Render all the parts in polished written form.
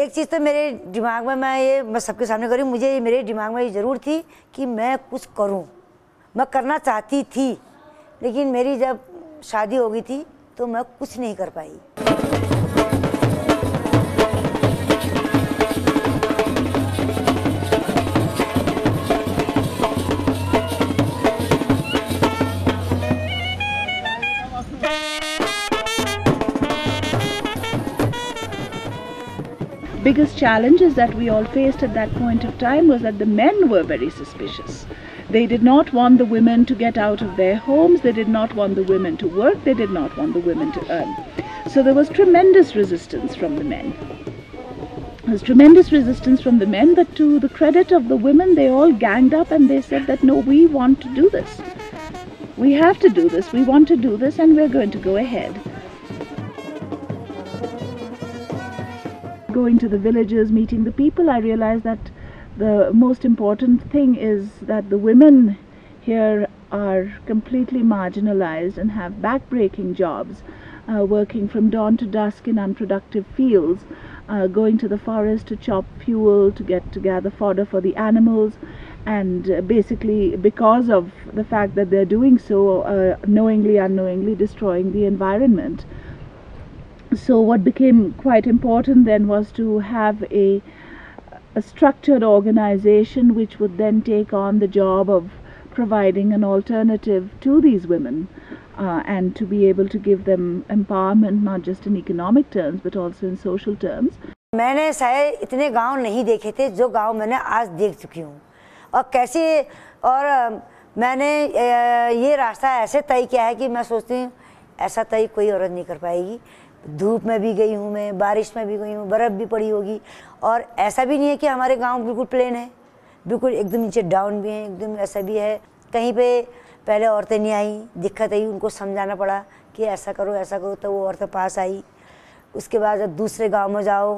एक चीज़ तो मेरे दिमाग में मैं सबके सामने करूँ, मुझे मेरे दिमाग में ये ज़रूर थी कि मैं कुछ करूँ, मैं करना चाहती थी, लेकिन मेरी जब शादी हो गई थी तो मैं कुछ नहीं कर पाई। Biggest challenges that we all faced at that point of time was that the men were very suspicious. They did not want the women to get out of their homes, they did not want the women to work, they did not want the women to earn. So there was tremendous resistance from the men. There was tremendous resistance from the men, but to the credit of the women, they all ganged up and they said that no, we want to do this. We have to do this, we want to do this, and we're going to go ahead. Going to the villages, meeting the people, I realized that the most important thing is that the women here are completely marginalized and have backbreaking jobs, working from dawn to dusk in unproductive fields, going to the forest to chop fuel, to gather fodder for the animals, and basically because of the fact that they're doing so, knowingly, unknowingly destroying the environment. So what became quite important then was to have a structured organization which would then take on the job of providing an alternative to these women and to be able to give them empowerment not just in economic terms but also in social terms. मैंने शायद इतने गांव नहीं देखे थे जो गांव मैंने आज देख चुकी हूँ, और कैसे, और मैंने ये रास्ता ऐसे तय किया है कि मैं सोचती हूँ ऐसा तय कोई औरत नहीं कर पाएगी। धूप में भी गई हूँ, मैं बारिश में भी गई हूँ, बर्फ़ भी पड़ी होगी, और ऐसा भी नहीं है कि हमारे गांव बिल्कुल प्लेन है, बिल्कुल एकदम नीचे डाउन भी है, एकदम ऐसा भी है। कहीं पे पहले औरतें नहीं आई, दिक्कत आई, उनको समझाना पड़ा कि ऐसा करो, तो वो औरतें पास आई। उसके बाद जब दूसरे गांव में जाओ,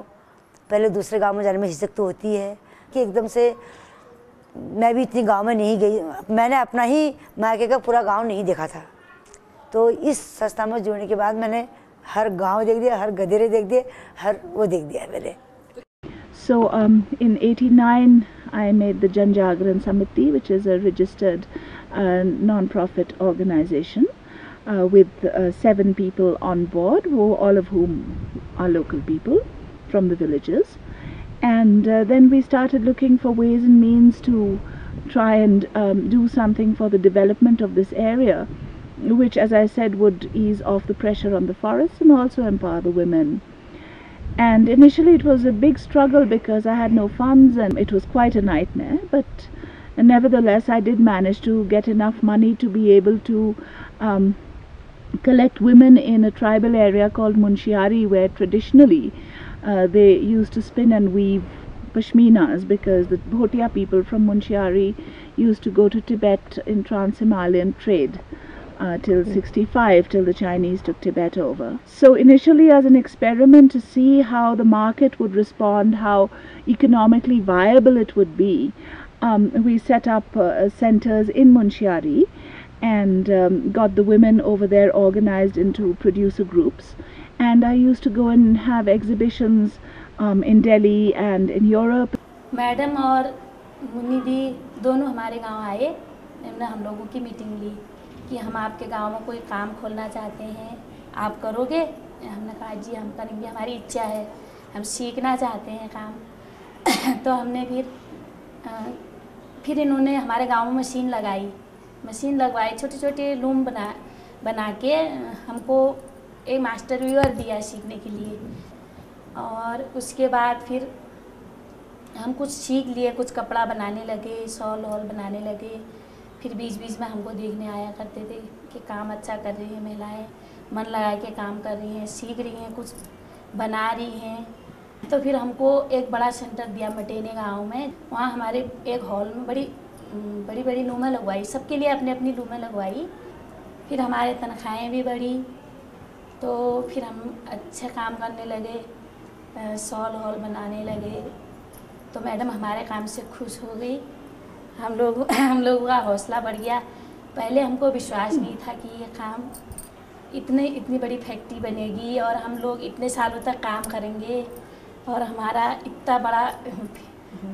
पहले दूसरे गांव में जाने में हिचक तो होती है कि एकदम से, मैं भी इतनी गाँव में नहीं गई, मैंने अपना ही मायके का पूरा गाँव नहीं देखा था। तो इस संस्था में जुड़ने के बाद मैंने हर गांव देख दिया, हर गधेरे देख दिए, हर वो देख दिया मैंने। So in 89 I made the Jan Jagran Samiti, which is a registered non-profit organization with 7 people on board, all of whom are local people from the villages. And then we started looking for ways and means to try and do something for the development of this area, which, as I said, would ease off the pressure on the forests and also empower the women. And initially it was a big struggle because I had no funds and it was quite a nightmare, but nevertheless I did manage to get enough money to be able to collect women in a tribal area called Munshiari, where traditionally they used to spin and weave pashminas, because the Bhotia people from Munshiari used to go to Tibet in trans-Himalayan trade till 65, till the Chinese took Tibet over. So initially, as an experiment to see how the market would respond, how economically viable it would be, we set up centers in Munshiari and got the women over there organized into producer groups. And I used to go and have exhibitions in Delhi and in Europe. Madam और मुन्नी दी दोनों हमारे गांव आए, उन्होंने हम लोगों की meeting ली कि हम आपके गांव में कोई काम खोलना चाहते हैं, आप करोगे? हमने कहा जी हम करेंगे, हमारी इच्छा है, हम सीखना चाहते हैं काम। तो हमने फिर इन्होंने हमारे गांव में मशीन लगवाई, छोटे छोटे लूम बना के हमको एक मास्टर व्यूअर दिया सीखने के लिए। और उसके बाद फिर हम कुछ सीख लिए, कुछ कपड़ा बनाने लगे, शॉल वॉल बनाने लगे। फिर बीच बीच में हमको देखने आया करते थे कि काम अच्छा कर रही हैं महिलाएं, मन लगा के काम कर रही हैं, सीख रही हैं, कुछ बना रही हैं। तो फिर हमको एक बड़ा सेंटर दिया मटेने गांव में, वहाँ हमारे एक हॉल में बड़ी बड़ी लूमें लगवाई, सबके लिए अपनी अपनी लूमें लगवाई। फिर हमारे तनख्वाहें भी बढ़ी, तो फिर हम अच्छे काम करने लगे, शॉल हॉल बनाने लगे। तो मैडम हमारे काम से खुश हो गई, हम लोगों का हौसला बढ़ गया। पहले हमको विश्वास नहीं था कि ये काम इतनी बड़ी फैक्ट्री बनेगी और हम लोग इतने सालों तक काम करेंगे। और हमारा इतना बड़ा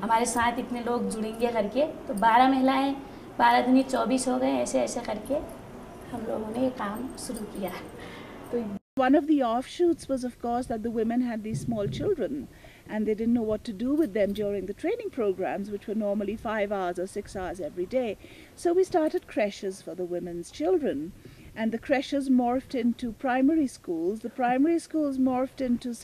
हमारे साथ इतने लोग जुड़ेंगे करके, तो 12 महिलाएं 12 दूनी 24 हो गए, ऐसे ऐसे करके हम लोगों ने ये काम शुरू किया। तो one of the offshoots was, of course, that the women had these small children and they didn't know what to do with them during the training programs, which were normally 5 hours or 6 hours every day. So we started creches for the women's children, and the creches morphed into primary schools. The primary schools morphed into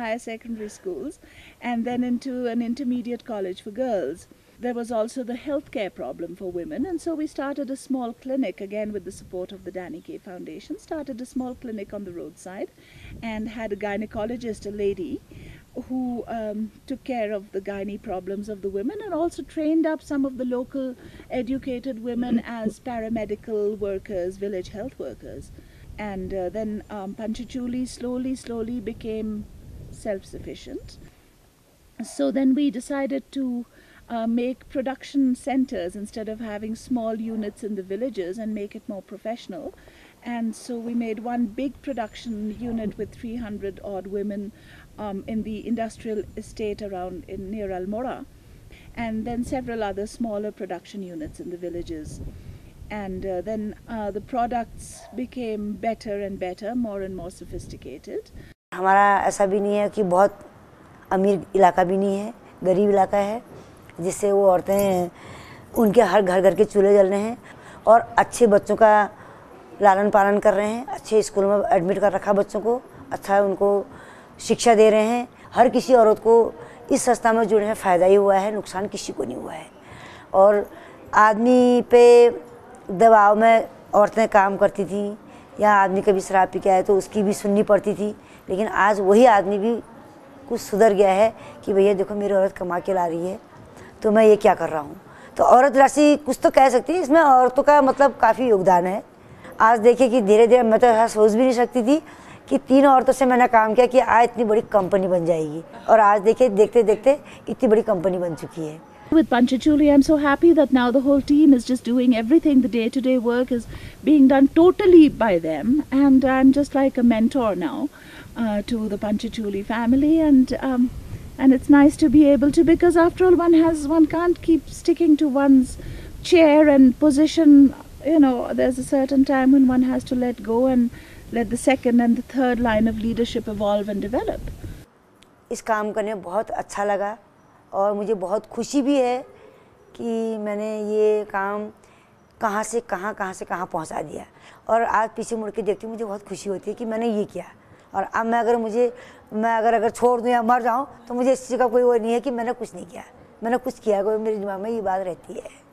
higher secondary schools, and then into an intermediate college for girls. There was also the healthcare problem for women, and so we started a small clinic, again with the support of the Danny Kaye Foundation, started a small clinic on the roadside and had a gynecologist, a lady, who took care of the gynae problems of the women, and also trained up some of the local educated women as paramedical workers, village health workers. And then Panchachuli slowly became self-sufficient. So then we decided to make production centers instead of having small units in the villages, and make it more professional. And so we made one big production unit with 300 odd women in the industrial estate around near Almora, and then several other smaller production units in the villages. And then the products became better and better, more and more sophisticated. हमारा ऐसा भी नहीं है कि बहुत अमीर इलाका भी नहीं है, गरीब इलाका है, जिससे वो औरतें उनके हर घर के चूल्हे जल रहे हैं और अच्छे बच्चों का लालन पालन कर रहे हैं, अच्छे स्कूल में एडमिट कर रखा बच्चों को, अच्छा उनको शिक्षा दे रहे हैं। हर किसी औरत को इस संस्था में जुड़ने में फ़ायदा ही हुआ है, नुकसान किसी को नहीं हुआ है। और आदमी पे दबाव में औरतें काम करती थी, या आदमी कभी शराब पी के आए तो उसकी भी सुननी पड़ती थी, लेकिन आज वही आदमी भी कुछ सुधर गया है कि भैया देखो मेरी औरत कमा के ला रही है तो मैं ये क्या कर रहा हूँ। तो औरत राशि कुछ तो कह सकती है, इसमें औरतों का मतलब काफ़ी योगदान है। आज देखिए कि धीरे धीरे मैं तो ऐसा सोच भी नहीं सकती थी कि 3 औरतों से मैंने काम किया कि आज इतनी बड़ी कंपनी बन जाएगी, और आज देखिए देखते देखते इतनी बड़ी कंपनी बन चुकी है। With Panchachuli, I'm so happy that now the whole team is just doing everything. The day-to-day work is being done totally by them, and I'm just like a mentor now to the Panchachuli family, and it's nice to be able to, because after all one can't keep sticking to one's chair and position. You know, there's a certain time when one has to let go and let the second and the third line of leadership evolve and develop. इस काम करने में बहुत अच्छा लगा और मुझे बहुत खुशी भी है कि मैंने ये काम कहाँ से कहाँ पहुँचा दिया, और आज पीछे मुड़ के देखती हूँ मुझे बहुत खुशी होती है कि मैंने ये किया। और अब मैं अगर छोड़ दूँ या मर जाऊँ तो मुझे इस चीज़ का कोई वो नहीं है कि मैंने कुछ नहीं किया, मैंने कुछ किया, कोई मेरे दिमाग में ये बात रहती है।